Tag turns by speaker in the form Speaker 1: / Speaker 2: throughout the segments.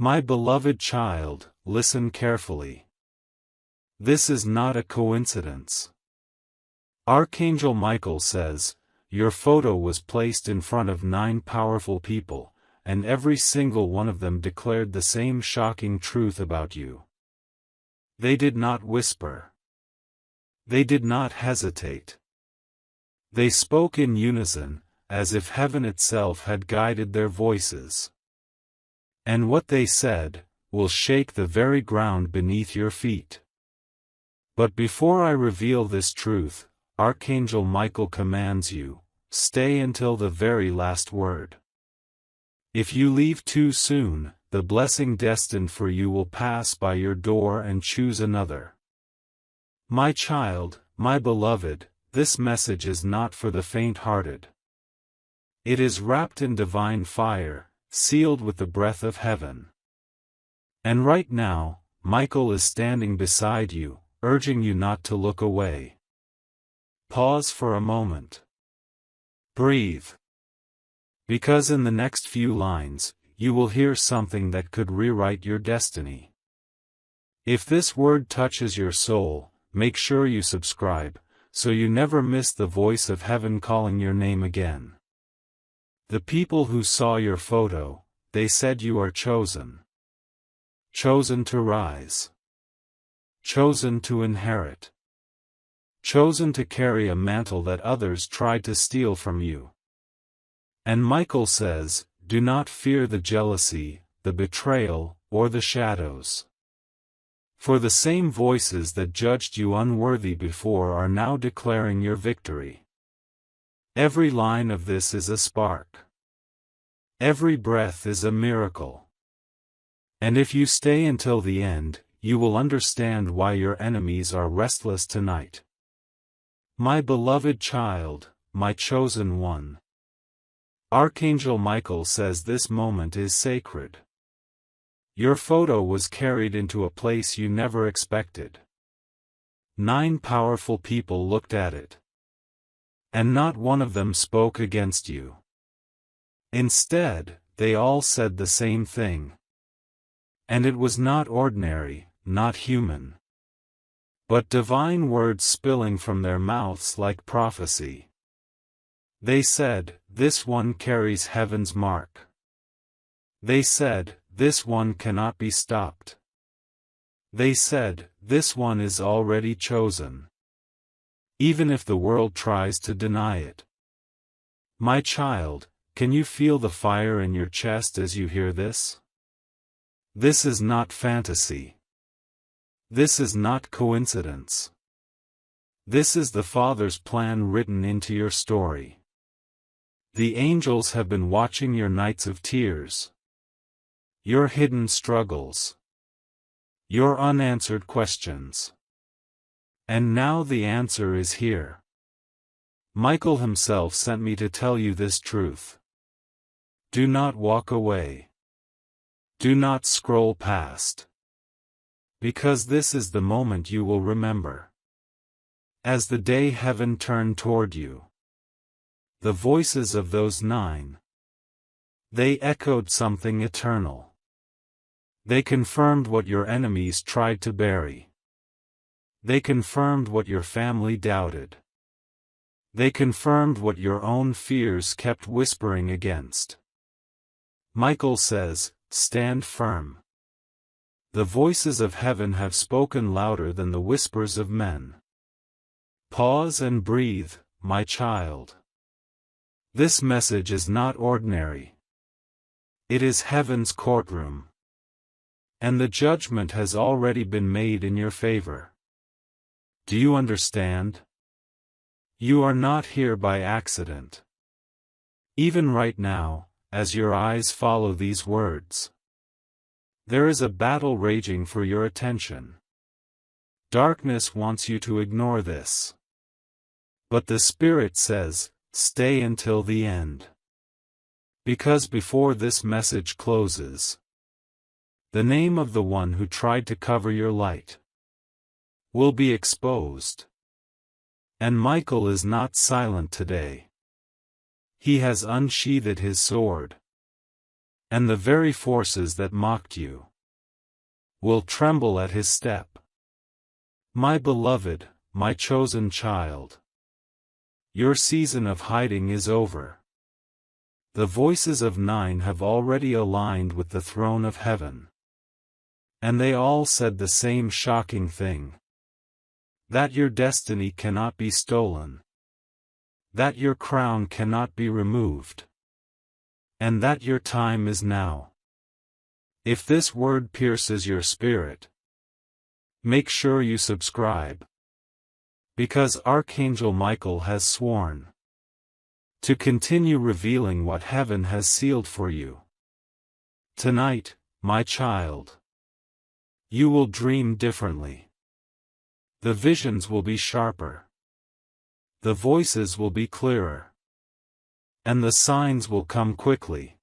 Speaker 1: My beloved child, listen carefully. This is not a coincidence. Archangel Michael says, your photo was placed in front of 9 powerful people, and every single one of them declared the same shocking truth about you. They did not whisper. They did not hesitate. They spoke in unison, as if heaven itself had guided their voices. And what they said will shake the very ground beneath your feet. But before I reveal this truth, Archangel Michael commands you, stay until the very last word. If you leave too soon, the blessing destined for you will pass by your door and choose another. My child, my beloved, this message is not for the faint-hearted. It is wrapped in divine fire, sealed with the breath of heaven. And right now, Michael is standing beside you, urging you not to look away. Pause for a moment. Breathe. Because in the next few lines, you will hear something that could rewrite your destiny. If this word touches your soul, make sure you subscribe, so you never miss the voice of heaven calling your name again. The people who saw your photo, they said you are chosen. Chosen to rise. Chosen to inherit. Chosen to carry a mantle that others tried to steal from you. And Michael says, do not fear the jealousy, the betrayal, or the shadows. For the same voices that judged you unworthy before are now declaring your victory. Every line of this is a spark. Every breath is a miracle. And if you stay until the end, you will understand why your enemies are restless tonight. My beloved child, my chosen one. Archangel Michael says this moment is sacred. Your photo was carried into a place you never expected. 9 powerful people looked at it. And not one of them spoke against you. Instead, they all said the same thing. And it was not ordinary, not human. But divine words spilling from their mouths like prophecy. They said, this one carries heaven's mark. They said, this one cannot be stopped. They said, this one is already chosen. Even if the world tries to deny it. My child, can you feel the fire in your chest as you hear this? This is not fantasy. This is not coincidence. This is the Father's plan written into your story. The angels have been watching your nights of tears. Your hidden struggles. Your unanswered questions. And now the answer is here. Michael himself sent me to tell you this truth. Do not walk away. Do not scroll past. Because this is the moment you will remember. As the day heaven turned toward you. The voices of those 9. They echoed something eternal. They confirmed what your enemies tried to bury. They confirmed what your family doubted. They confirmed what your own fears kept whispering against. Michael says, stand firm. The voices of heaven have spoken louder than the whispers of men. Pause and breathe, my child. This message is not ordinary. It is heaven's courtroom. And the judgment has already been made in your favor. Do you understand? You are not here by accident. Even right now, as your eyes follow these words. There is a battle raging for your attention. Darkness wants you to ignore this. But the Spirit says, stay until the end. Because before this message closes, the name of the one who tried to cover your light will be exposed. And Michael is not silent today. He has unsheathed his sword. And the very forces that mocked you will tremble at his step. My beloved, my chosen child, your season of hiding is over. The voices of 9 have already aligned with the throne of heaven. And they all said the same shocking thing. That your destiny cannot be stolen. That your crown cannot be removed. And that your time is now. If this word pierces your spirit, make sure you subscribe. Because Archangel Michael has sworn to continue revealing what heaven has sealed for you. Tonight, my child, you will dream differently. The visions will be sharper. The voices will be clearer. And the signs will come quickly.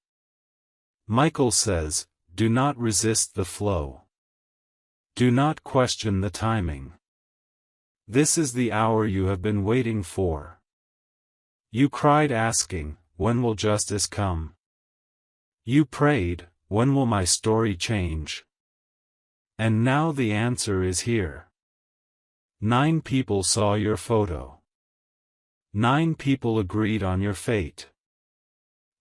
Speaker 1: Michael says, do not resist the flow. Do not question the timing. This is the hour you have been waiting for. You cried asking, when will justice come? You prayed, when will my story change? And now the answer is here. 9 people saw your photo. 9 people agreed on your fate.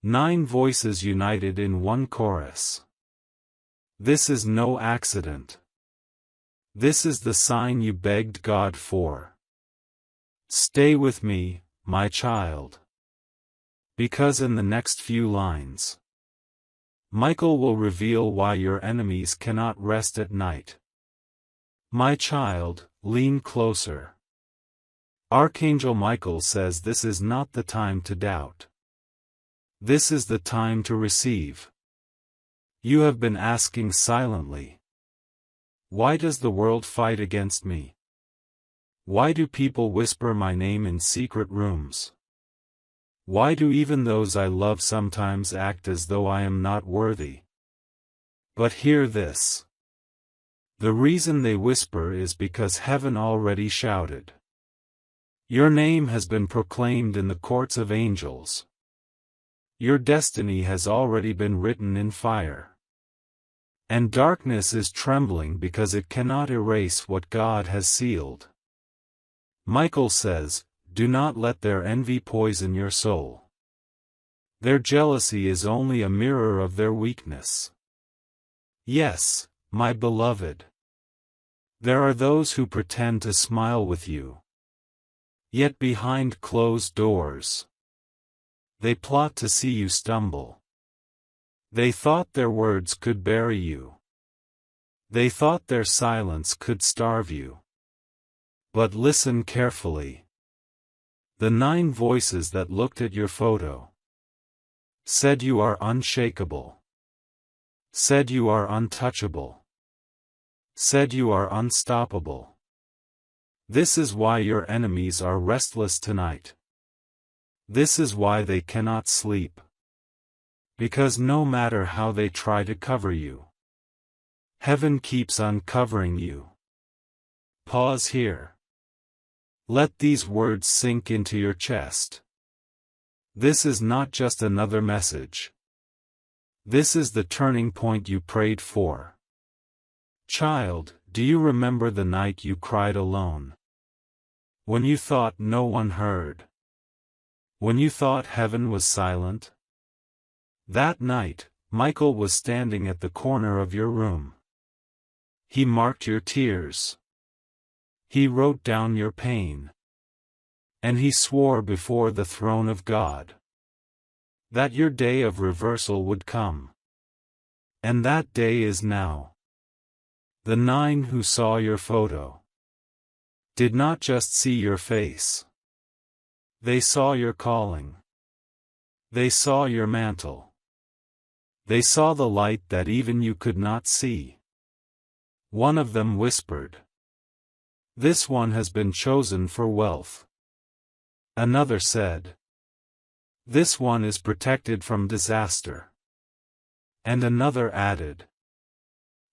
Speaker 1: 9 voices united in one chorus. This is no accident. This is the sign you begged God for. Stay with me, my child. Because in the next few lines, Michael will reveal why your enemies cannot rest at night. My child, lean closer. Archangel Michael says this is not the time to doubt. This is the time to receive. You have been asking silently. Why does the world fight against me? Why do people whisper my name in secret rooms? Why do even those I love sometimes act as though I am not worthy? But hear this. The reason they whisper is because heaven already shouted. Your name has been proclaimed in the courts of angels. Your destiny has already been written in fire. And darkness is trembling because it cannot erase what God has sealed. Michael says, do not let their envy poison your soul. Their jealousy is only a mirror of their weakness. Yes, my beloved. There are those who pretend to smile with you. Yet behind closed doors, they plot to see you stumble. They thought their words could bury you. They thought their silence could starve you. But listen carefully. The 9 voices that looked at your photo said you are unshakable. Said you are untouchable. Said you are unstoppable. This is why your enemies are restless tonight. This is why they cannot sleep. Because no matter how they try to cover you, heaven keeps uncovering you. Pause here. Let these words sink into your chest. This is not just another message. This is the turning point you prayed for. Child, do you remember the night you cried alone? When you thought no one heard? When you thought heaven was silent? That night, Michael was standing at the corner of your room. He marked your tears. He wrote down your pain. And he swore before the throne of God that your day of reversal would come. And that day is now. The 9 who saw your photo did not just see your face. They saw your calling. They saw your mantle. They saw the light that even you could not see. One of them whispered, this one has been chosen for wealth. Another said, this one is protected from disaster. And another added,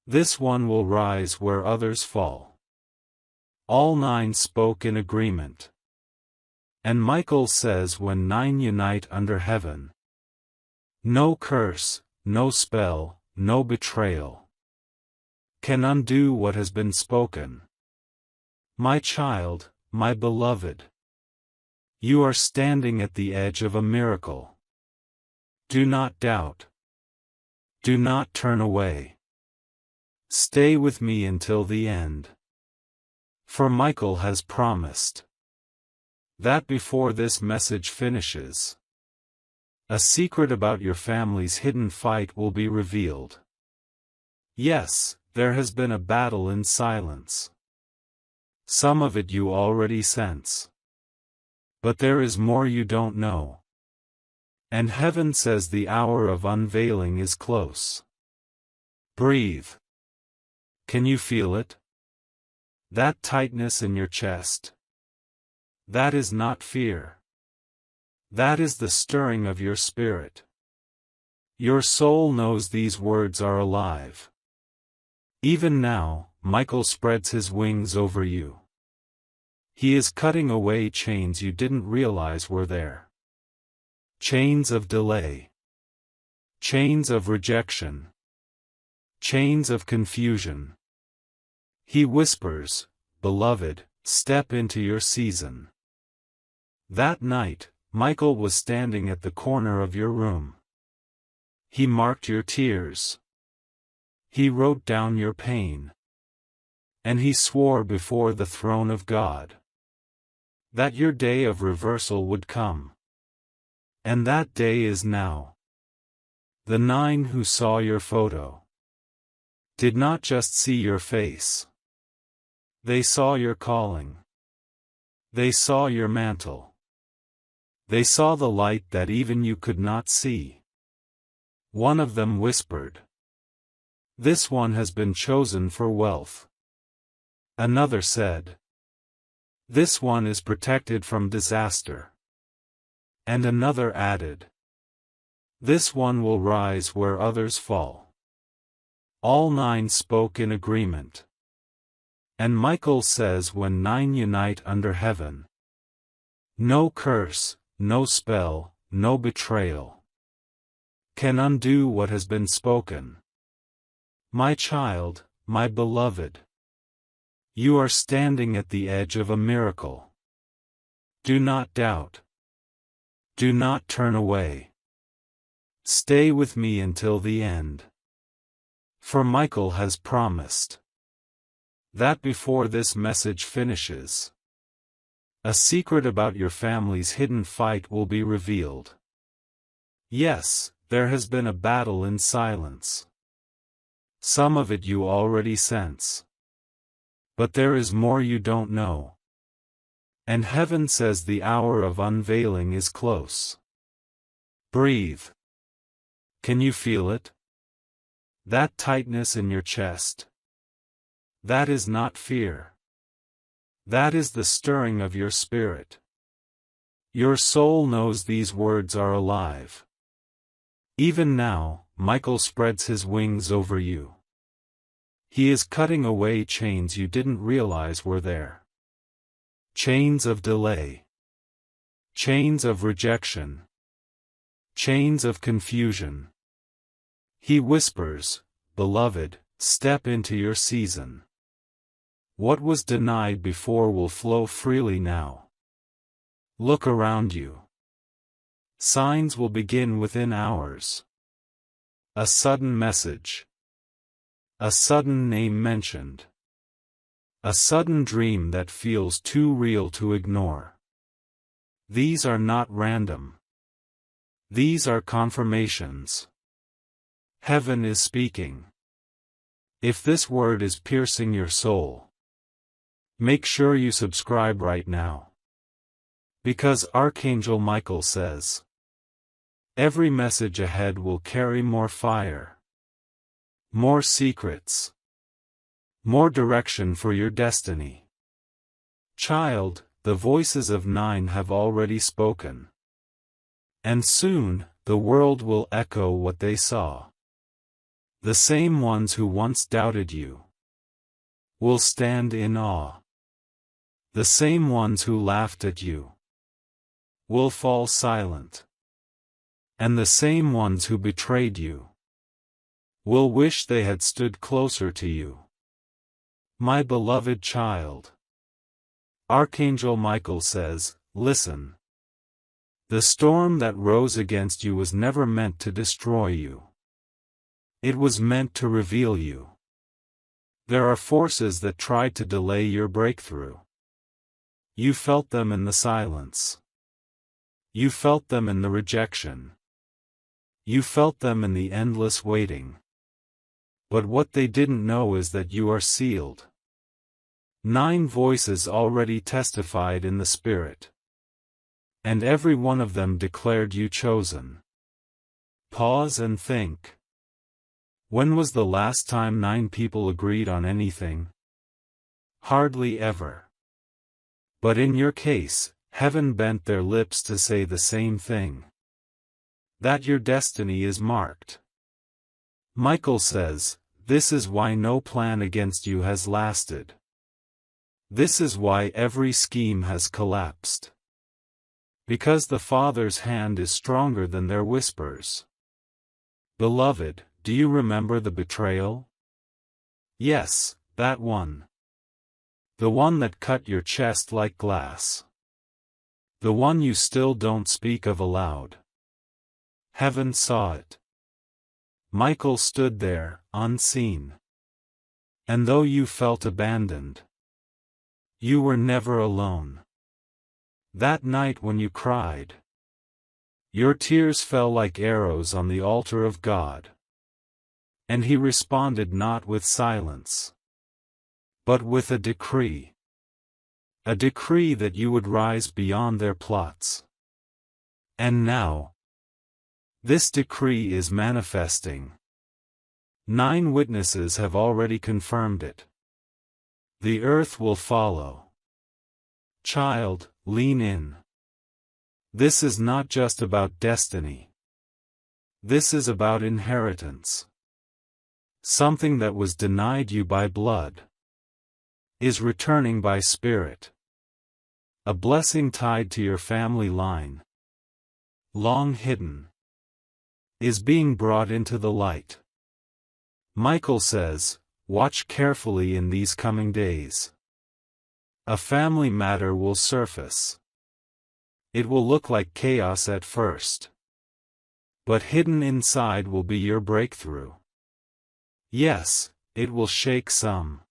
Speaker 1: this one will rise where others fall. All 9 spoke in agreement. And Michael says when 9 unite under heaven, no curse, no spell, no betrayal can undo what has been spoken. My child, my beloved, you are standing at the edge of a miracle. Do not doubt. Do not turn away. Stay with me until the end. For Michael has promised that before this message finishes, a secret about your family's hidden fight will be revealed. Yes, there has been a battle in silence. Some of it you already sense. But there is more you don't know. And heaven says the hour of unveiling is close. Breathe. Can you feel it? That tightness in your chest. That is not fear. That is the stirring of your spirit. Your soul knows these words are alive. Even now, Michael spreads his wings over you. He is cutting away chains you didn't realize were there. Chains of delay. Chains of rejection. Chains of confusion. He whispers, "Beloved, step into your season." That night, Michael was standing at the corner of your room. He marked your tears. He wrote down your pain. And he swore before the throne of God that your day of reversal would come. And that day is now. The 9 who saw your photo did not just see your face. They saw your calling. They saw your mantle. They saw the light that even you could not see. One of them whispered, "This one has been chosen for wealth." Another said, "This one is protected from disaster." And another added, "This one will rise where others fall." All 9 spoke in agreement. And Michael says when 9 unite under heaven, no curse, no spell, no betrayal can undo what has been spoken. My child, my beloved, you are standing at the edge of a miracle. Do not doubt. Do not turn away. Stay with me until the end. For Michael has promised that before this message finishes, a secret about your family's hidden fight will be revealed. Yes, there has been a battle in silence. Some of it you already sense. But there is more you don't know. And heaven says the hour of unveiling is close. Breathe. Can you feel it? That tightness in your chest. That is not fear. That is the stirring of your spirit. Your soul knows these words are alive. Even now, Michael spreads his wings over you. He is cutting away chains you didn't realize were there. Chains of delay. Chains of rejection. Chains of confusion. He whispers, "Beloved, step into your season." What was denied before will flow freely now. Look around you. Signs will begin within hours. A sudden message. A sudden name mentioned. A sudden dream that feels too real to ignore. These are not random. These are confirmations. Heaven is speaking. If this word is piercing your soul, make sure you subscribe right now. Because Archangel Michael says, every message ahead will carry more fire, more secrets, more direction for your destiny. Child, the voices of 9 have already spoken. And soon, the world will echo what they saw. The same ones who once doubted you will stand in awe. The same ones who laughed at you will fall silent. And the same ones who betrayed you will wish they had stood closer to you. My beloved child. Archangel Michael says, listen. The storm that rose against you was never meant to destroy you. It was meant to reveal you. There are forces that tried to delay your breakthrough. You felt them in the silence. You felt them in the rejection. You felt them in the endless waiting. But what they didn't know is that you are sealed. 9 voices already testified in the Spirit. And every one of them declared you chosen. Pause and think. When was the last time 9 people agreed on anything? Hardly ever. But in your case, heaven bent their lips to say the same thing. That your destiny is marked. Michael says, this is why no plan against you has lasted. This is why every scheme has collapsed. Because the Father's hand is stronger than their whispers. Beloved, do you remember the betrayal? Yes, that one. The one that cut your chest like glass. The one you still don't speak of aloud. Heaven saw it. Michael stood there, unseen. And though you felt abandoned, you were never alone. That night when you cried, your tears fell like arrows on the altar of God. And He responded not with silence, but with a decree. A decree that you would rise beyond their plots. And now, this decree is manifesting. 9 witnesses have already confirmed it. The earth will follow. Child, lean in. This is not just about destiny. This is about inheritance. Something that was denied you by blood is returning by spirit. A blessing tied to your family line, long hidden, is being brought into the light. Michael says, watch carefully in these coming days. A family matter will surface. It will look like chaos at first. But hidden inside will be your breakthrough. Yes, it will shake some.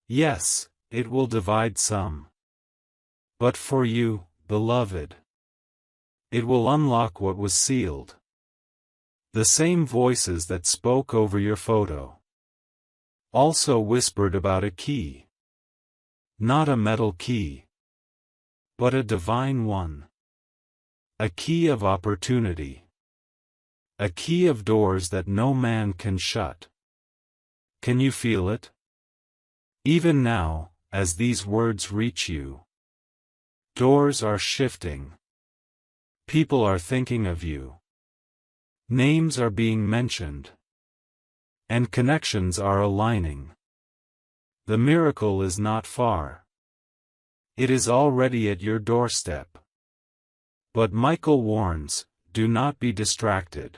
Speaker 1: Yes, it will divide some. But for you, beloved, it will unlock what was sealed. The same voices that spoke over your photo also whispered about a key. Not a metal key, but a divine one. A key of opportunity. A key of doors that no man can shut. Can you feel it? Even now, as these words reach you, doors are shifting. People are thinking of you. Names are being mentioned. And connections are aligning. The miracle is not far. It is already at your doorstep. But Michael warns, do not be distracted.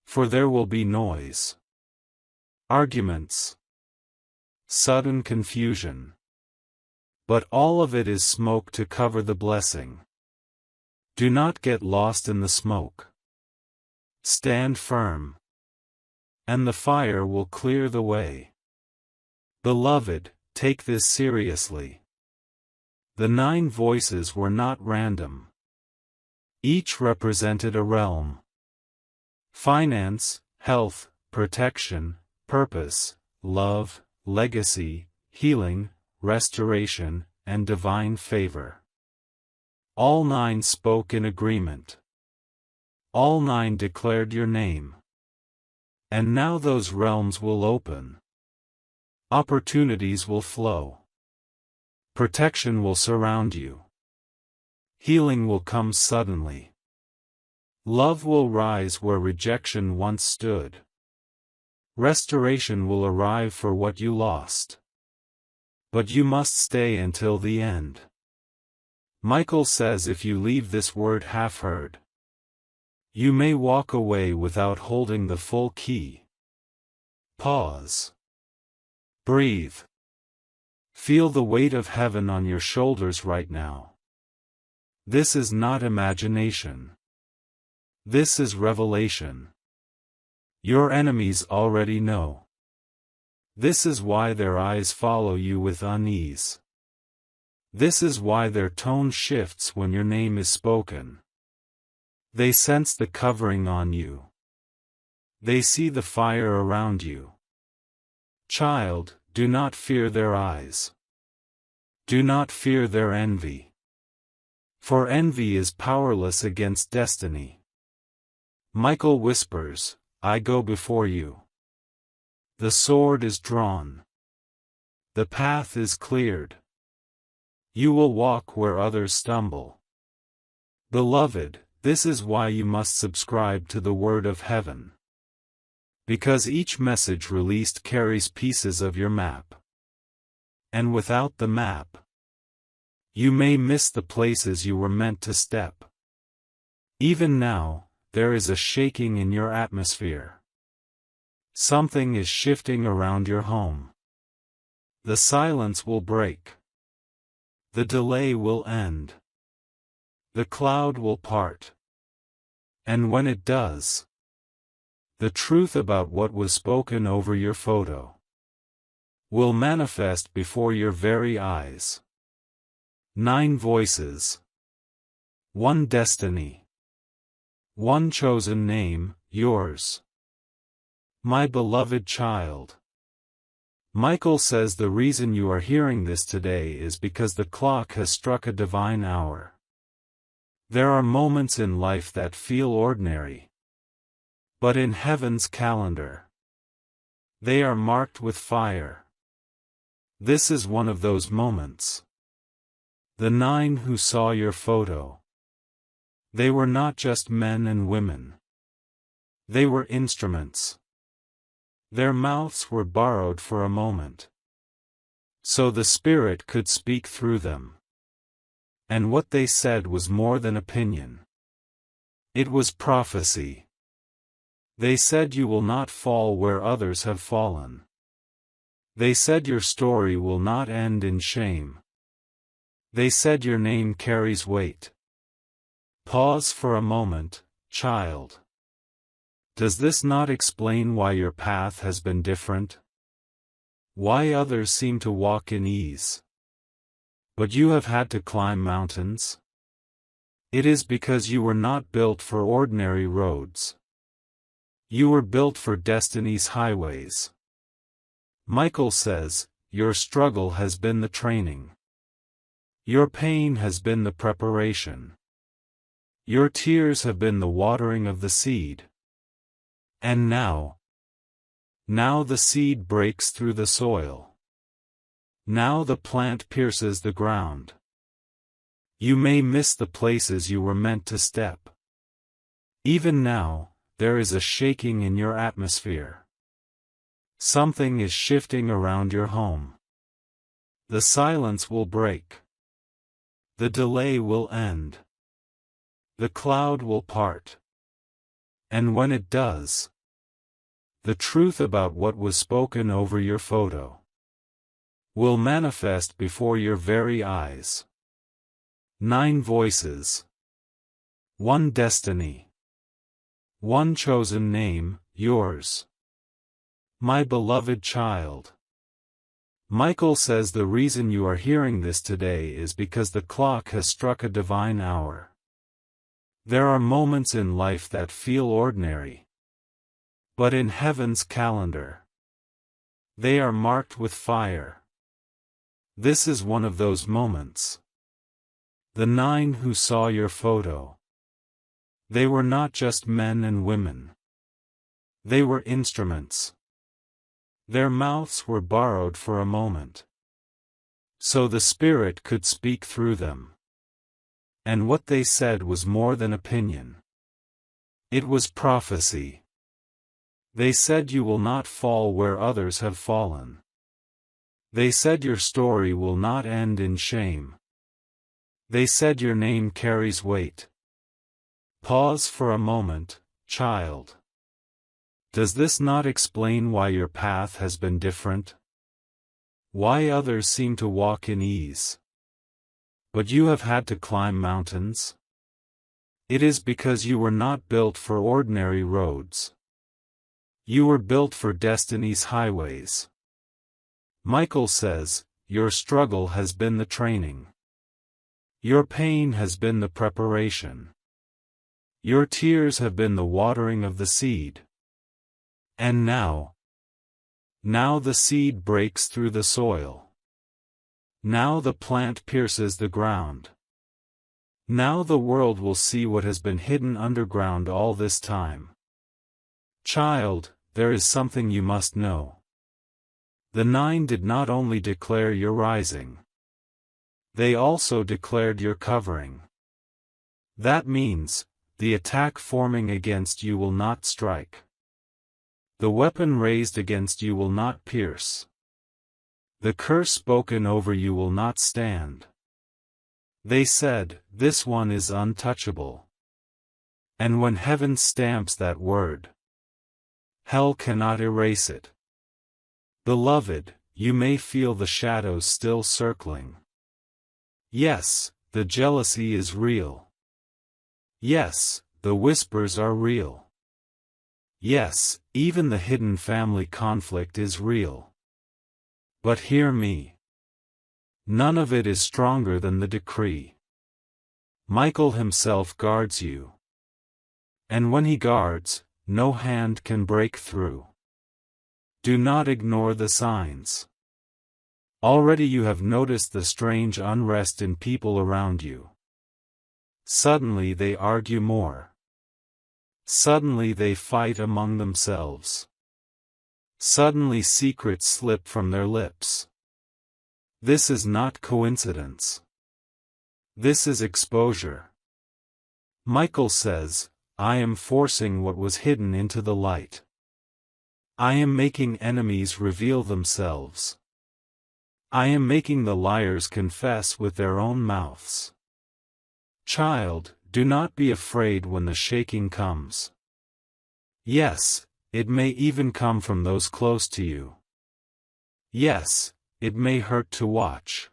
Speaker 1: For there will be noise. Arguments. Sudden confusion. But all of it is smoke to cover the blessing. Do not get lost in the smoke. Stand firm. And the fire will clear the way. Beloved, take this seriously. The 9 voices were not random. Each represented a realm. Finance, health, protection, purpose, love, legacy, healing, restoration, and divine favor. All 9 spoke in agreement. All 9 declared your name. And now those realms will open. Opportunities will flow. Protection will surround you. Healing will come suddenly. Love will rise where rejection once stood. Restoration will arrive for what you lost. But you must stay until the end. Michael says if you leave this word half-heard, You may walk away without holding the full key. Pause. Breathe. Feel the weight of heaven on your shoulders right now. This is not imagination. This is revelation. Your enemies already know. This is why their eyes follow you with unease. This is why their tone shifts when your name is spoken. They sense the covering on you. They see the fire around you. Child, do not fear their eyes. Do not fear their envy. For envy is powerless against destiny. Michael whispers, I go before you. The sword is drawn. The path is cleared. You will walk where others stumble. Beloved, this is why you must subscribe to the Word of Heaven. Because each message released carries pieces of your map. And without the map, you may miss the places you were meant to step. Even now, there is a shaking in your atmosphere. Something is shifting around your home. The silence will break. The delay will end. The cloud will part. And when it does, the truth about what was spoken over your photo will manifest before your very eyes. 9 voices. 1 destiny. 1 chosen name, yours. My beloved child. Michael says the reason you are hearing this today is because the clock has struck a divine hour. There are moments in life that feel ordinary. But in heaven's calendar, they are marked with fire. This is one of those moments. The 9 who saw your photo. They were not just men and women. They were instruments. Their mouths were borrowed for a moment, so the Spirit could speak through them. And what they said was more than opinion. It was prophecy. They said you will not fall where others have fallen. They said your story will not end in shame. They said your name carries weight. Pause for a moment, child. Does this not explain why your path has been different? Why others seem to walk in ease, but you have had to climb mountains? It is because you were not built for ordinary roads. You were built for destiny's highways. Michael says, your struggle has been the training. Your pain has been the preparation. Your tears have been the watering of the seed. And now the seed breaks through the soil. Now the plant pierces the ground. You may miss the places you were meant to step. Even now, there is a shaking in your atmosphere. Something is shifting around your home. The silence will break. The delay will end. The cloud will part. And when it does, the truth about what was spoken over your photo will manifest before your very eyes. 9 voices. 1 destiny. 1 chosen name, yours. My beloved child. Michael says the reason you are hearing this today is because the clock has struck a divine hour. There are moments in life that feel ordinary. But in heaven's calendar, they are marked with fire. This is one of those moments. The 9 who saw your photo. They were not just men and women. They were instruments. Their mouths were borrowed for a moment, so the Spirit could speak through them. And what they said was more than opinion. It was prophecy. They said you will not fall where others have fallen. They said your story will not end in shame. They said your name carries weight. Pause for a moment, child. Does this not explain why your path has been different? Why others seem to walk in ease, but you have had to climb mountains? It is because you were not built for ordinary roads. You were built for destiny's highways. Michael says, your struggle has been the training. Your pain has been the preparation. Your tears have been the watering of the seed. And now the seed breaks through the soil. Now the plant pierces the ground. Now the world will see what has been hidden underground all this time. Child, there is something you must know. The 9 did not only declare your rising. They also declared your covering. That means, the attack forming against you will not strike. The weapon raised against you will not pierce. The curse spoken over you will not stand. They said, this one is untouchable. And when heaven stamps that word, hell cannot erase it. Beloved, you may feel the shadows still circling. Yes, the jealousy is real. Yes, the whispers are real. Yes, even the hidden family conflict is real. But hear me. None of it is stronger than the decree. Michael himself guards you. And when he guards, no hand can break through. Do not ignore the signs. Already you have noticed the strange unrest in people around you. Suddenly they argue more. Suddenly they fight among themselves. Suddenly secrets slip from their lips. This is not coincidence. This is exposure. Michael says, I am forcing what was hidden into the light. I am making enemies reveal themselves. I am making the liars confess with their own mouths. Child, do not be afraid when the shaking comes. Yes, it may even come from those close to you. Yes, it may hurt to watch.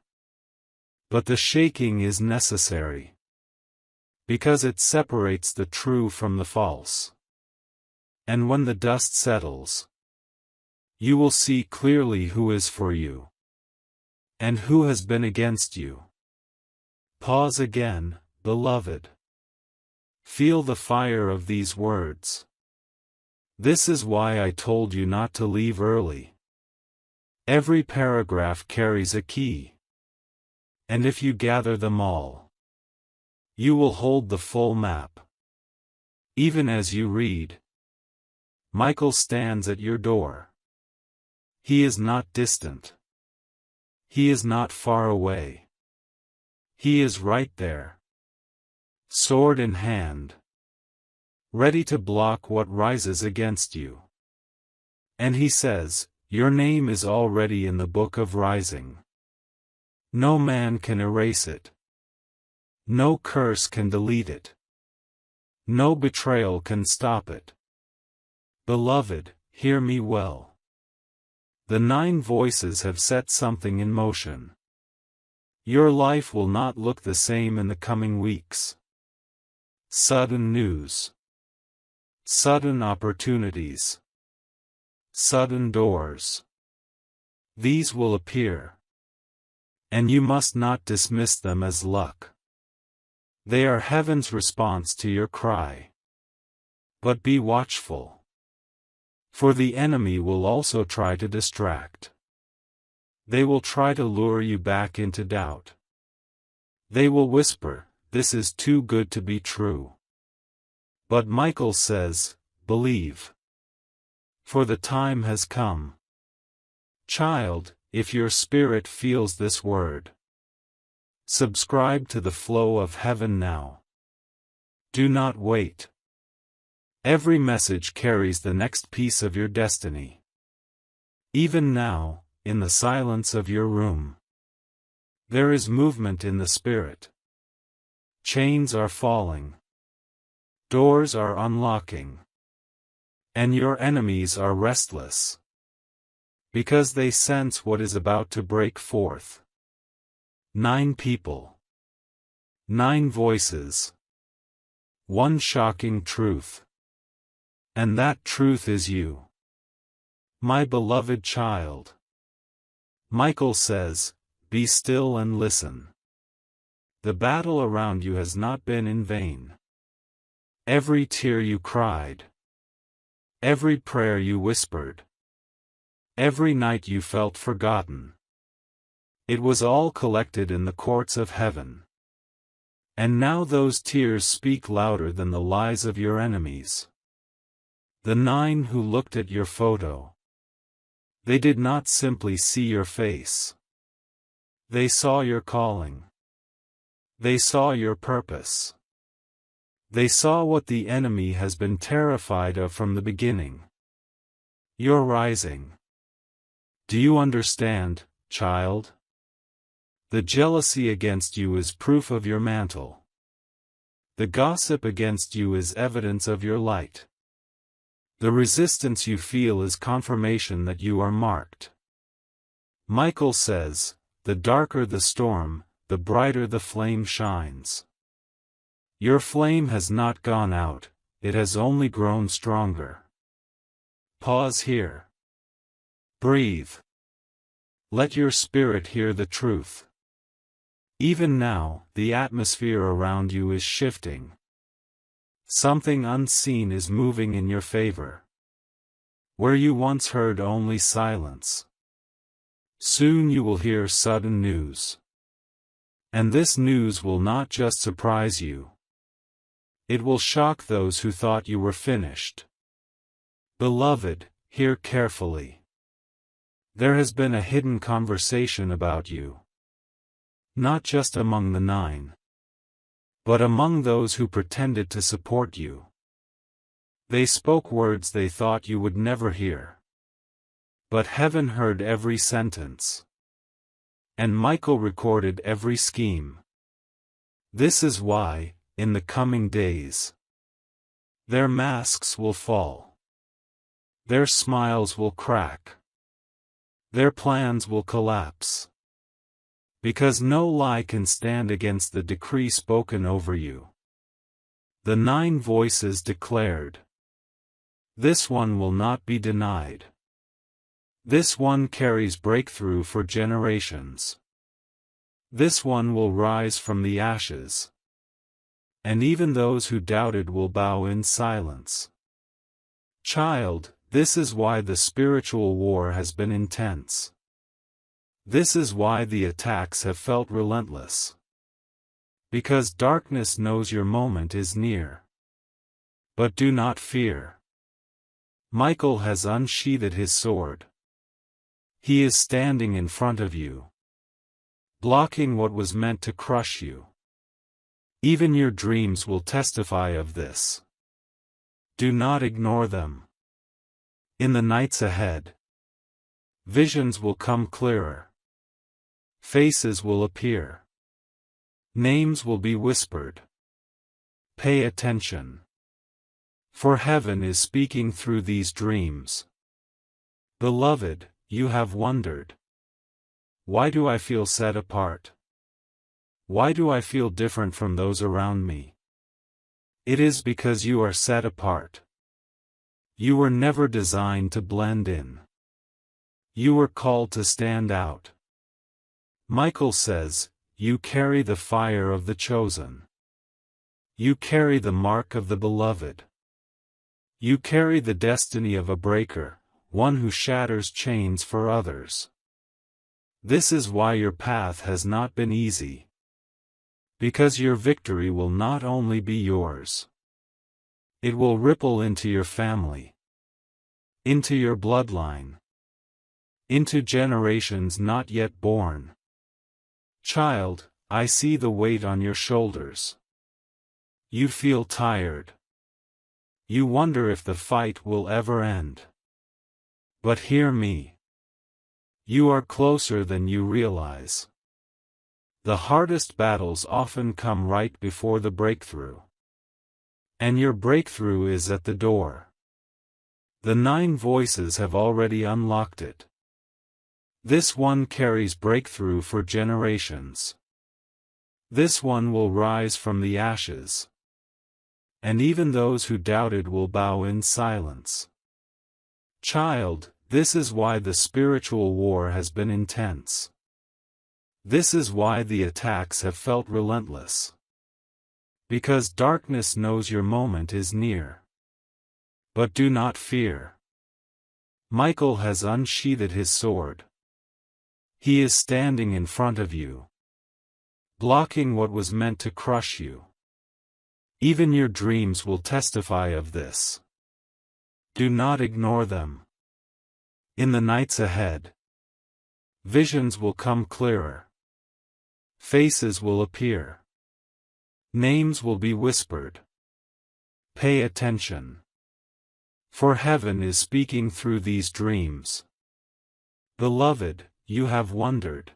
Speaker 1: But the shaking is necessary. Because it separates the true from the false. And when the dust settles, you will see clearly who is for you. And who has been against you. Pause again, beloved. Feel the fire of these words. This is why I told you not to leave early. Every paragraph carries a key. And if you gather them all, you will hold the full map. Even as you read, Michael stands at your door. He is not distant. He is not far away. He is right there. Sword in hand. Ready to block what rises against you. And he says, your name is already in the book of rising. No man can erase it. No curse can delete it. No betrayal can stop it. Beloved, hear me well. The 9 voices have set something in motion. Your life will not look the same in the coming weeks. Sudden news. Sudden opportunities. Sudden doors. These will appear. And you must not dismiss them as luck. They are heaven's response to your cry. But be watchful. For the enemy will also try to distract. They will try to lure you back into doubt. They will whisper, this is too good to be true. But Michael says, believe. For the time has come. Child, if your spirit feels this word, subscribe to the flow of heaven now. Do not wait. Every message carries the next piece of your destiny. Even now, in the silence of your room, there is movement in the spirit. Chains are falling. Doors are unlocking. And your enemies are restless. Because they sense what is about to break forth. 9 people. 9 voices. One shocking truth. And that truth is you. My beloved child. Michael says, be still and listen. The battle around you has not been in vain. Every tear you cried. Every prayer you whispered. Every night you felt forgotten. It was all collected in the courts of heaven. And now those tears speak louder than the lies of your enemies. The 9 who looked at your photo. They did not simply see your face. They saw your calling. They saw your purpose. They saw what the enemy has been terrified of from the beginning. You're rising. Do you understand, child? The jealousy against you is proof of your mantle. The gossip against you is evidence of your light. The resistance you feel is confirmation that you are marked. Michael says, the darker the storm, the brighter the flame shines. Your flame has not gone out, it has only grown stronger. Pause here. Breathe. Let your spirit hear the truth. Even now, the atmosphere around you is shifting. Something unseen is moving in your favor. Where you once heard only silence. Soon you will hear sudden news. And this news will not just surprise you. It will shock those who thought you were finished. Beloved, hear carefully. There has been a hidden conversation about you. Not just among the 9. But among those who pretended to support you. They spoke words they thought you would never hear. But heaven heard every sentence. And Michael recorded every scheme. This is why, in the coming days, their masks will fall. Their smiles will crack. Their plans will collapse. Because no lie can stand against the decree spoken over you. The 9 voices declared. This one will not be denied. This one carries breakthrough for generations. This one will rise from the ashes. And even those who doubted will bow in silence. Child, this is why the spiritual war has been intense. This is why the attacks have felt relentless. Because darkness knows your moment is near. But do not fear. Michael has unsheathed his sword. He is standing in front of you. Blocking what was meant to crush you. Even your dreams will testify of this. Do not ignore them. In the nights ahead, visions will come clearer. Faces will appear. Names will be whispered. Pay attention. For heaven is speaking through these dreams. Beloved, you have wondered. Why do I feel set apart? Why do I feel different from those around me? It is because you are set apart. You were never designed to blend in. You were called to stand out. Michael says, you carry the fire of the chosen. You carry the mark of the beloved. You carry the destiny of a breaker, one who shatters chains for others. This is why your path has not been easy. Because your victory will not only be yours. It will ripple into your family. Into your bloodline. Into generations not yet born. Child, I see the weight on your shoulders. You feel tired. You wonder if the fight will ever end. But hear me. You are closer than you realize. The hardest battles often come right before the breakthrough. And your breakthrough is at the door. The 9 voices have already unlocked it. This one carries breakthrough for generations. This one will rise from the ashes. And even those who doubted will bow in silence. Child, this is why the spiritual war has been intense. This is why the attacks have felt relentless. Because darkness knows your moment is near. But do not fear. Michael has unsheathed his sword. He is standing in front of you, blocking what was meant to crush you. Even your dreams will testify of this. Do not ignore them. In the nights ahead, visions will come clearer. Faces will appear. Names will be whispered. Pay attention. For heaven is speaking through these dreams. Beloved, you have wondered.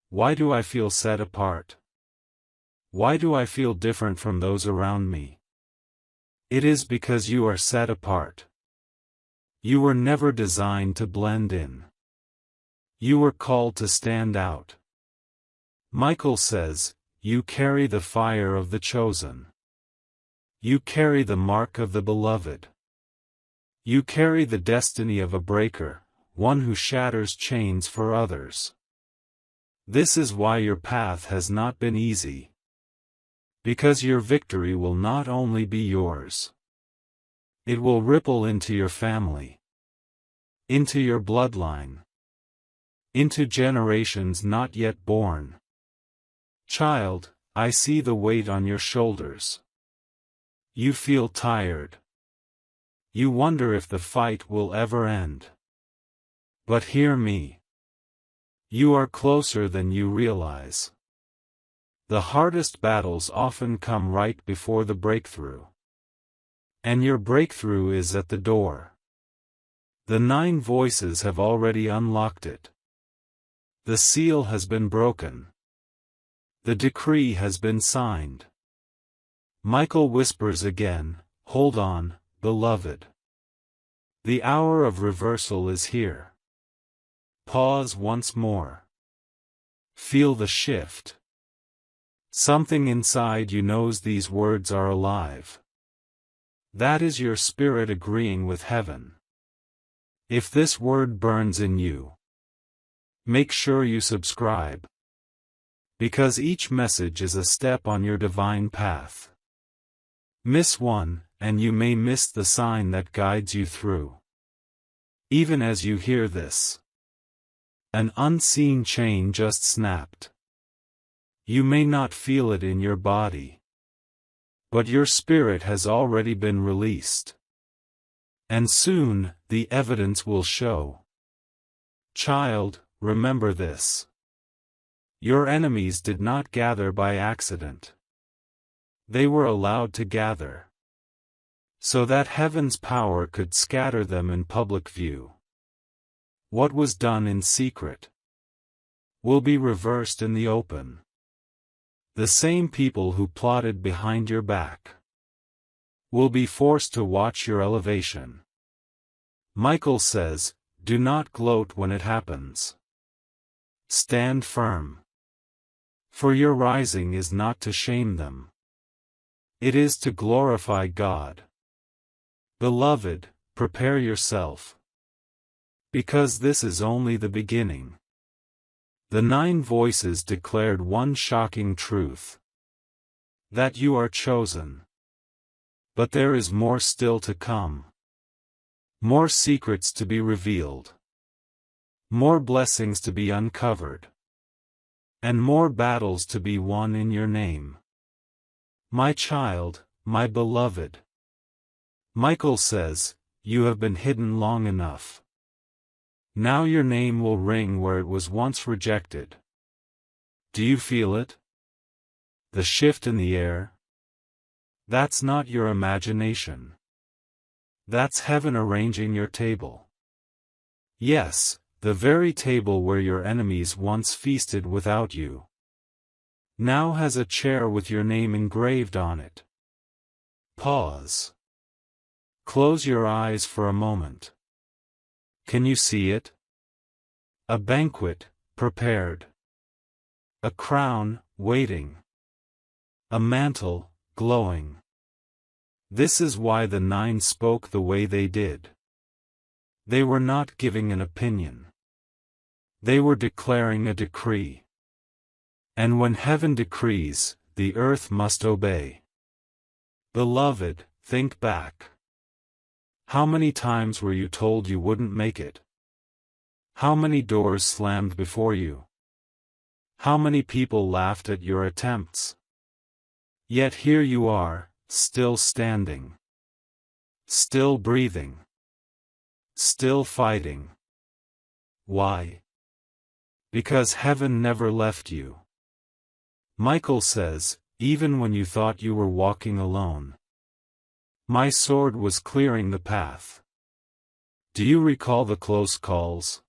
Speaker 1: Why do I feel set apart? Why do I feel different from those around me? It is because you are set apart. You were never designed to blend in. You were called to stand out. Michael says, you carry the fire of the chosen. You carry the mark of the beloved. You carry the destiny of a breaker, one who shatters chains for others. This is why your path has not been easy. Because your victory will not only be yours. It will ripple into your family. Into your bloodline. Into generations not yet born. Child, I see the weight on your shoulders. You feel tired. You wonder if the fight will ever end. But hear me. You are closer than you realize. The hardest battles often come right before the breakthrough. And your breakthrough is at the door. The 9 voices have already unlocked it. The seal has been broken. The decree has been signed. Michael whispers again, hold on, beloved. The hour of reversal is here. Pause once more. Feel the shift. Something inside you knows these words are alive. That is your spirit agreeing with heaven. If this word burns in you, make sure you subscribe. Because each message is a step on your divine path. Miss one, and you may miss the sign that guides you through. Even as you hear this, an unseen chain just snapped. You may not feel it in your body, but your spirit has already been released. And soon, the evidence will show. Child, remember this. Your enemies did not gather by accident. They were allowed to gather, so that heaven's power could scatter them in public view. What was done in secret will be reversed in the open. The same people who plotted behind your back will be forced to watch your elevation. Michael says, do not gloat when it happens. Stand firm. For your rising is not to shame them. It is to glorify God. Beloved, prepare yourself. Because this is only the beginning. The 9 voices declared one shocking truth. That you are chosen. But there is more still to come. More secrets to be revealed. More blessings to be uncovered. And more battles to be won in your name. My child, my beloved. Michael says, you have been hidden long enough. Now your name will ring where it was once rejected. Do you feel it? The shift in the air? That's not your imagination. That's heaven arranging your table. Yes, the very table where your enemies once feasted without you. Now has a chair with your name engraved on it. Pause. Close your eyes for a moment. Can you see it? A banquet, prepared. A crown, waiting. A mantle, glowing. This is why the 9 spoke the way they did. They were not giving an opinion. They were declaring a decree. And when heaven decrees, the earth must obey. Beloved, think back. How many times were you told you wouldn't make it? How many doors slammed before you? How many people laughed at your attempts? Yet here you are, still standing. Still breathing. Still fighting. Why? Because heaven never left you. Michael says, even when you thought you were walking alone, my sword was clearing the path. Do you recall the close calls?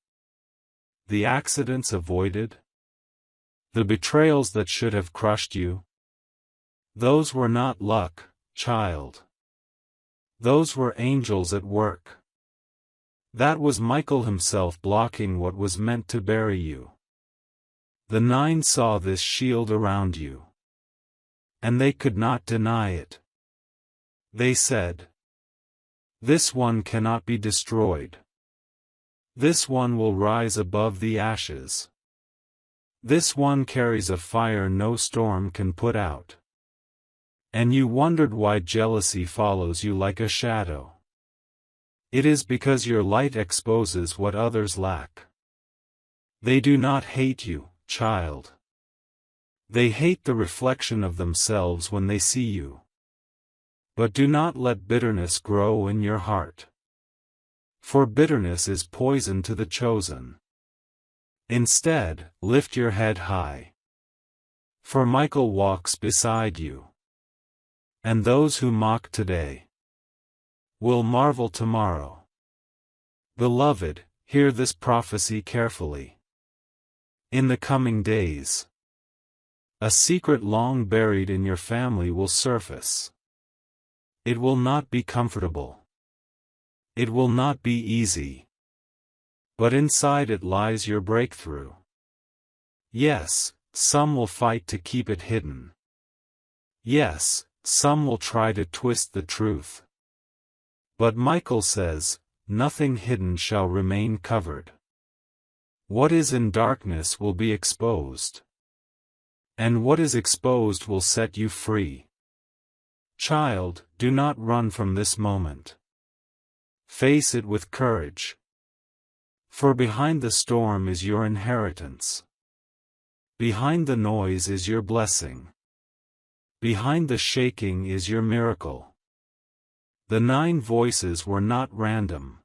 Speaker 1: The accidents avoided? The betrayals that should have crushed you? Those were not luck, child. Those were angels at work. That was Michael himself blocking what was meant to bury you. The 9 saw this shield around you. And they could not deny it. They said, this one cannot be destroyed. This one will rise above the ashes. This one carries a fire no storm can put out. And you wondered why jealousy follows you like a shadow. It is because your light exposes what others lack. They do not hate you, child. They hate the reflection of themselves when they see you. But do not let bitterness grow in your heart. For bitterness is poison to the chosen. Instead, lift your head high. For Michael walks beside you. And those who mock today will marvel tomorrow. Beloved, hear this prophecy carefully. In the coming days, a secret long buried in your family will surface. It will not be comfortable. It will not be easy. But inside it lies your breakthrough. Yes, some will fight to keep it hidden. Yes, some will try to twist the truth. But Michael says, nothing hidden shall remain covered. What is in darkness will be exposed. And what is exposed will set you free. Child, do not run from this moment. Face it with courage. For behind the storm is your inheritance. Behind the noise is your blessing. Behind the shaking is your miracle. The 9 voices were not random.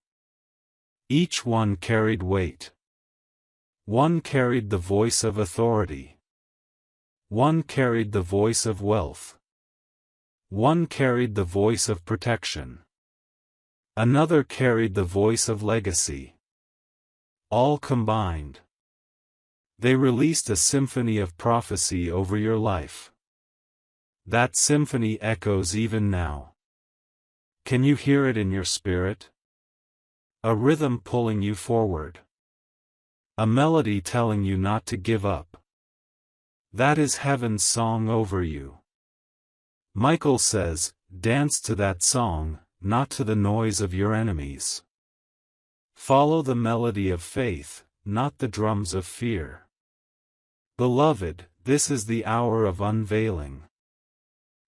Speaker 1: Each one carried weight. One carried the voice of authority. One carried the voice of wealth. One carried the voice of protection. Another carried the voice of legacy. All combined, they released a symphony of prophecy over your life. That symphony echoes even now. Can you hear it in your spirit? A rhythm pulling you forward. A melody telling you not to give up. That is heaven's song over you. Michael says, dance to that song, not to the noise of your enemies. Follow the melody of faith, not the drums of fear. Beloved, this is the hour of unveiling.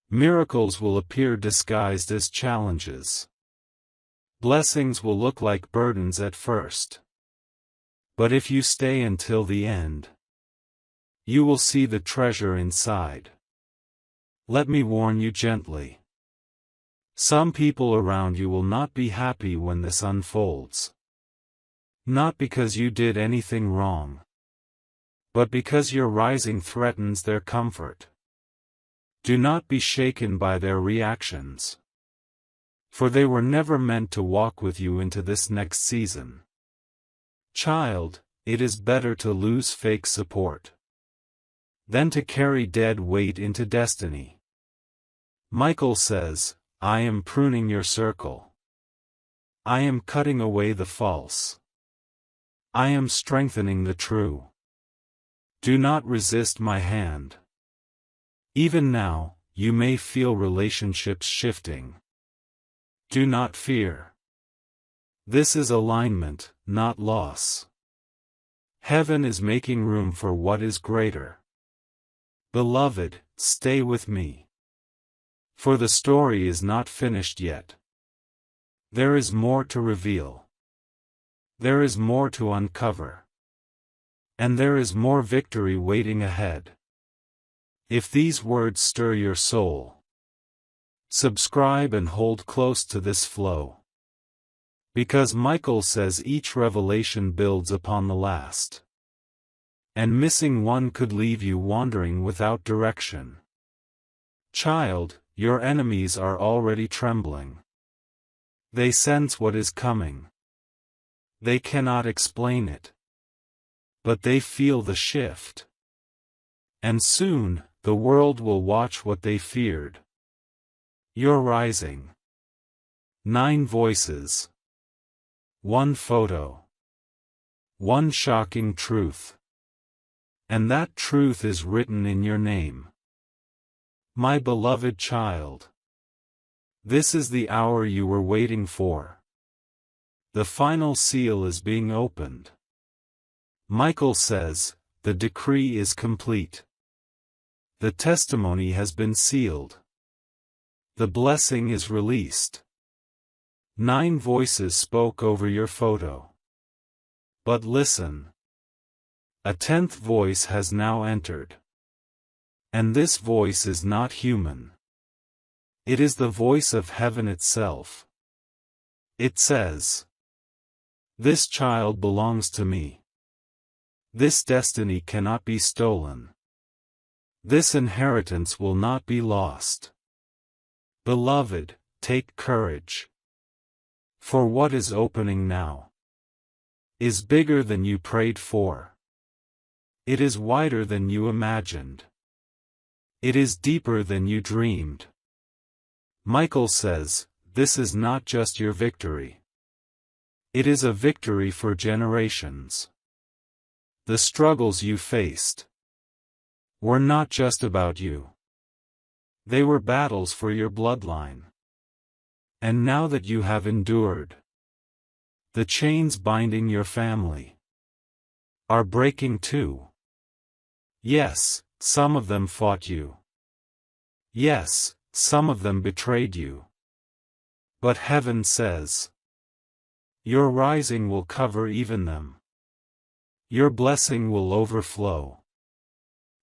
Speaker 1: Miracles will appear disguised as challenges. Blessings will look like burdens at first. But if you stay until the end, you will see the treasure inside. Let me warn you gently. Some people around you will not be happy when this unfolds. Not because you did anything wrong, but because your rising threatens their comfort. Do not be shaken by their reactions. For they were never meant to walk with you into this next season. Child, it is better to lose fake support than to carry dead weight into destiny. Michael says, I am pruning your circle. I am cutting away the false. I am strengthening the true. Do not resist my hand. Even now, you may feel relationships shifting. Do not fear. This is alignment, not loss. Heaven is making room for what is greater. Beloved, stay with me. For the story is not finished yet. There is more to reveal. There is more to uncover. And there is more victory waiting ahead. If these words stir your soul, subscribe and hold close to this flow. Because Michael says each revelation builds upon the last. And missing one could leave you wandering without direction. Child, your enemies are already trembling. They sense what is coming. They cannot explain it. But they feel the shift. And soon, the world will watch what they feared. You're rising. 9 voices. 1 photo. 1 shocking truth. And that truth is written in your name. My beloved child. This is the hour you were waiting for. The final seal is being opened. Michael says, the decree is complete. The testimony has been sealed. The blessing is released. 9 voices spoke over your photo. But listen. A 10th voice has now entered. And this voice is not human. It is the voice of heaven itself. It says, this child belongs to me. This destiny cannot be stolen. This inheritance will not be lost. Beloved, take courage. For what is opening now is bigger than you prayed for. It is wider than you imagined. It is deeper than you dreamed. Michael says, this is not just your victory. It is a victory for generations. The struggles you faced were not just about you. They were battles for your bloodline. And now that you have endured, the chains binding your family are breaking too. Yes, some of them fought you. Yes, some of them betrayed you. But heaven says, your rising will cover even them. Your blessing will overflow.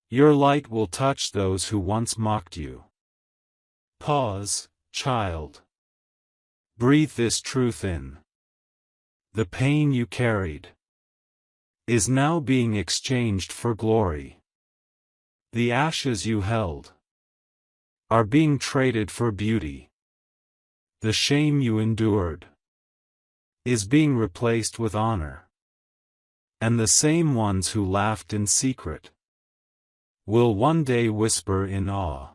Speaker 1: Your light will touch those who once mocked you. Pause, child. Breathe this truth in. The pain you carried is now being exchanged for glory. The ashes you held are being traded for beauty. The shame you endured is being replaced with honor. And the same ones who laughed in secret will one day whisper in awe,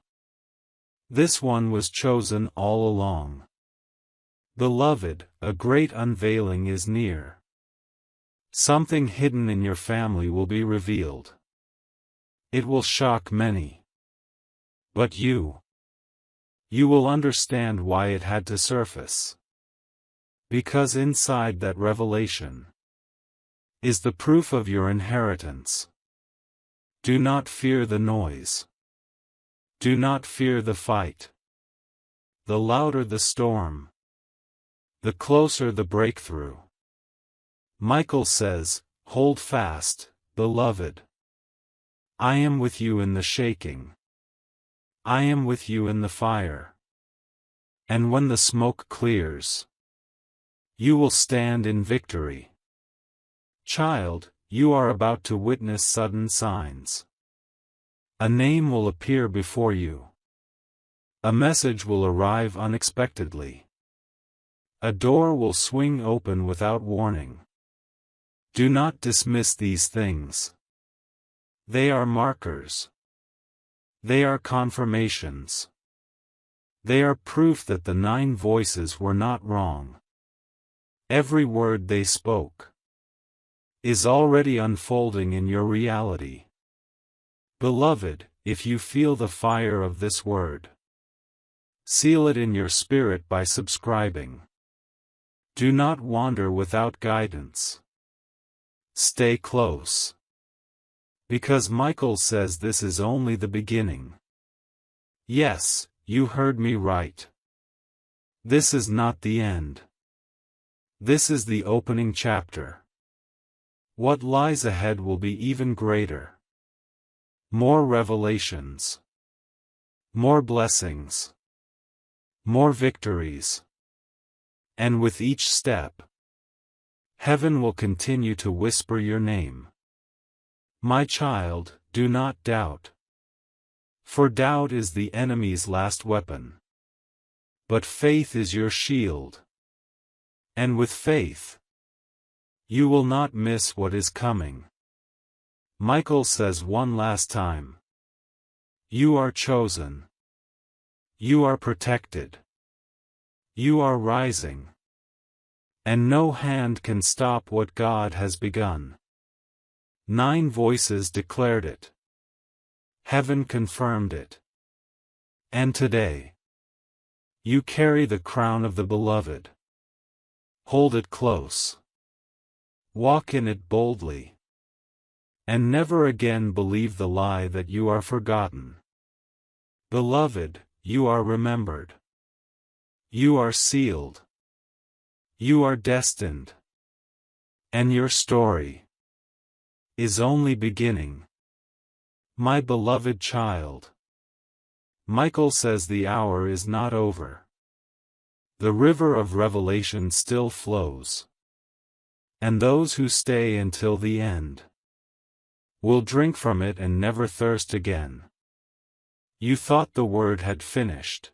Speaker 1: this one was chosen all along. Beloved, a great unveiling is near. Something hidden in your family will be revealed. It will shock many. But you will understand why it had to surface. Because inside that revelation is the proof of your inheritance. Do not fear the noise. Do not fear the fight. The louder the storm, the closer the breakthrough. Michael says, hold fast, beloved. I am with you in the shaking. I am with you in the fire. And when the smoke clears, you will stand in victory. Child, you are about to witness sudden signs. A name will appear before you. A message will arrive unexpectedly. A door will swing open without warning. Do not dismiss these things. They are markers. They are confirmations. They are proof that the 9 voices were not wrong. Every word they spoke is already unfolding in your reality. Beloved, if you feel the fire of this word, seal it in your spirit by subscribing. Do not wander without guidance. Stay close. Because Michael says this is only the beginning. Yes, you heard me right. This is not the end. This is the opening chapter. What lies ahead will be even greater. More revelations. More blessings. More victories. And with each step, heaven will continue to whisper your name. My child, do not doubt. For doubt is the enemy's last weapon. But faith is your shield. And with faith, you will not miss what is coming. Michael says one last time. You are chosen. You are protected. You are rising. And no hand can stop what God has begun. 9 voices declared it. Heaven confirmed it. And today, you carry the crown of the beloved. Hold it close. Walk in it boldly. And never again believe the lie that you are forgotten. Beloved, you are remembered. You are sealed. You are destined. And your story is only beginning. My beloved child. Michael says the hour is not over. The river of revelation still flows. And those who stay until the end will drink from it and never thirst again. You thought the word had finished.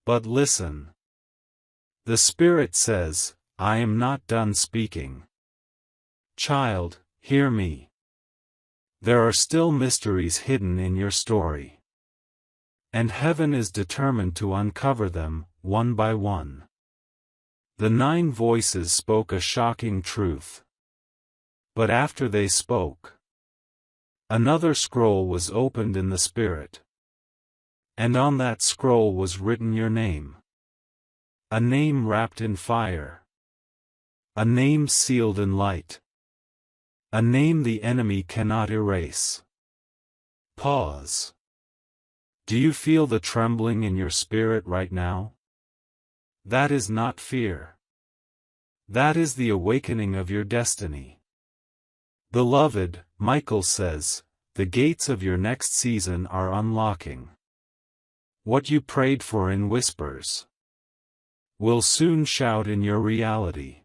Speaker 1: But listen. The Spirit says, I am not done speaking. Child, hear me. There are still mysteries hidden in your story. And heaven is determined to uncover them, one by one. The 9 voices spoke a shocking truth. But after they spoke, another scroll was opened in the Spirit. And on that scroll was written your name. A name wrapped in fire. A name sealed in light. A name the enemy cannot erase. Pause. Do you feel the trembling in your spirit right now? That is not fear. That is the awakening of your destiny. Beloved, Michael says, the gates of your next season are unlocking. What you prayed for in whispers will soon shout in your reality.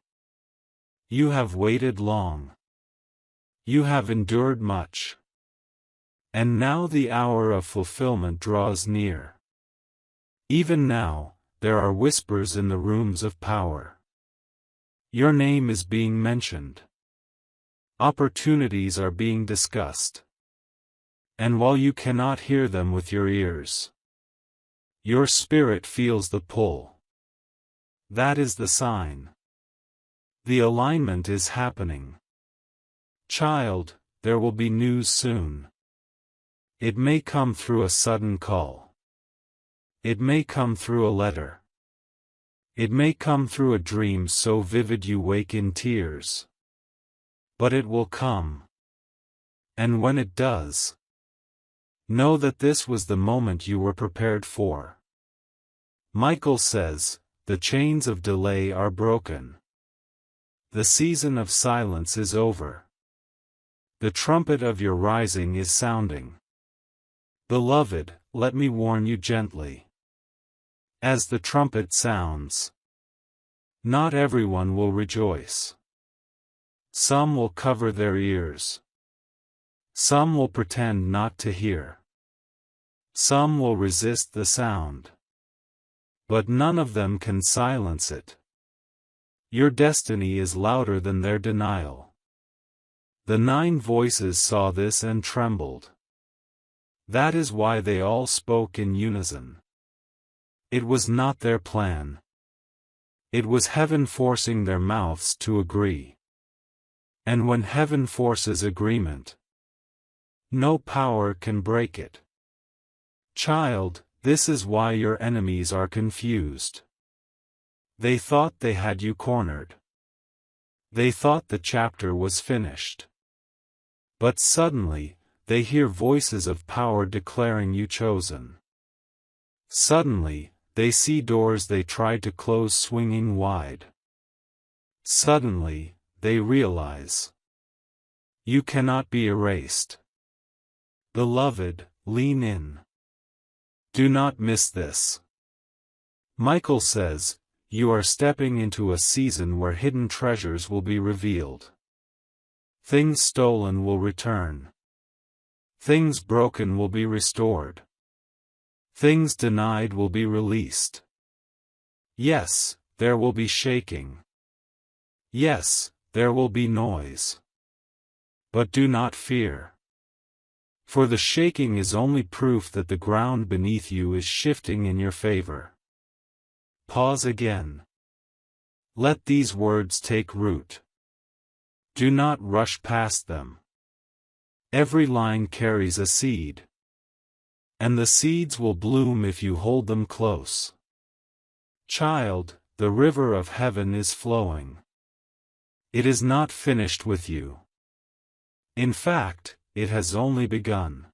Speaker 1: You have waited long. You have endured much. And now the hour of fulfillment draws near. Even now, there are whispers in the rooms of power. Your name is being mentioned. Opportunities are being discussed. And while you cannot hear them with your ears, your spirit feels the pull. That is the sign. The alignment is happening. Child, there will be news soon. It may come through a sudden call. It may come through a letter. It may come through a dream so vivid you wake in tears. But it will come. And when it does, know that this was the moment you were prepared for. Michael says, the chains of delay are broken. The season of silence is over. The trumpet of your rising is sounding. Beloved, let me warn you gently. As the trumpet sounds, not everyone will rejoice. Some will cover their ears. Some will pretend not to hear. Some will resist the sound. But none of them can silence it. Your destiny is louder than their denial. The 9 voices saw this and trembled. That is why they all spoke in unison. It was not their plan. It was heaven forcing their mouths to agree. And when heaven forces agreement, no power can break it. Child, this is why your enemies are confused. They thought they had you cornered. They thought the chapter was finished. But suddenly, they hear voices of power declaring you chosen. Suddenly, they see doors they tried to close swinging wide. Suddenly, they realize you cannot be erased. Beloved, lean in. Do not miss this. Michael says, you are stepping into a season where hidden treasures will be revealed. Things stolen will return. Things broken will be restored. Things denied will be released. Yes, there will be shaking. Yes, there will be noise. But do not fear. For the shaking is only proof that the ground beneath you is shifting in your favor. Pause again. Let these words take root. Do not rush past them. Every line carries a seed. And the seeds will bloom if you hold them close. Child, the river of heaven is flowing. It is not finished with you. In fact, it has only begun.